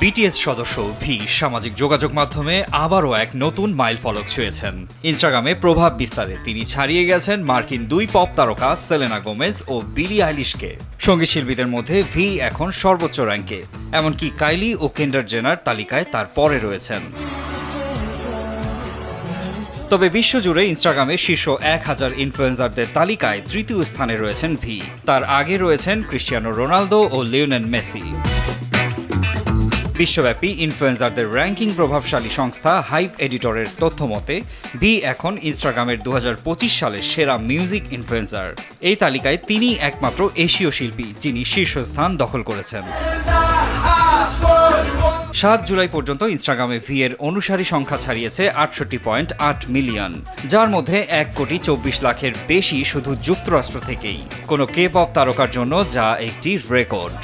BTS সদস্য V সামাজিক যোগাযোগ মাধ্যমে আবারও এক নতুন মাইলফলক ছুঁয়েছেন। ইনস্টাগ্রামে প্রভাব বিস্তারে তিনি ছাড়িয়ে গেছেন মার্কিন দুই পপ তারকা সেলেনা গোমেজ ও বিলি আইলিশকে। সঙ্গীত শিল্পীদের মধ্যে ভি এখন সর্বোচ্চ র্যাঙ্কে, এমনকি কাইলি ও কেন্ডার জেনার তালিকায় তার পরে রয়েছেন। তবে বিশ্বজুড়ে ইনস্টাগ্রামে শীর্ষ 1000 ইনফ্লুয়েন্সারদের তালিকায় তৃতীয় স্থানে রয়েছেন ভি। তার আগে রয়েছেন ক্রিস্টিয়ানো রোনালদো ও লিওনেল মেসি। বিশ্বব্যাপী ইনফ্লুয়েন্সারদের র্যাঙ্কিং প্রভাবশালী সংস্থা হাইপ এডিটরের তথ্য মতে ভি এখন ইনস্টাগ্রামের 2025 সালের সেরা মিউজিক ইনফ্লুয়েন্সার। এই তালিকায় তিনি একমাত্র এশীয় শিল্পী যিনি শীর্ষস্থান দখল করেছেন। 7 জুলাই পর্যন্ত ইনস্টাগ্রামে ভি এর অনুসারী সংখ্যা ছাড়িয়েছে 68.8 মিলিয়ন, যার মধ্যে 1,24,00,000-এর বেশি শুধু যুক্তরাষ্ট্র থেকেই। কোনো কে পপ তারকার জন্য যা একটি রেকর্ড।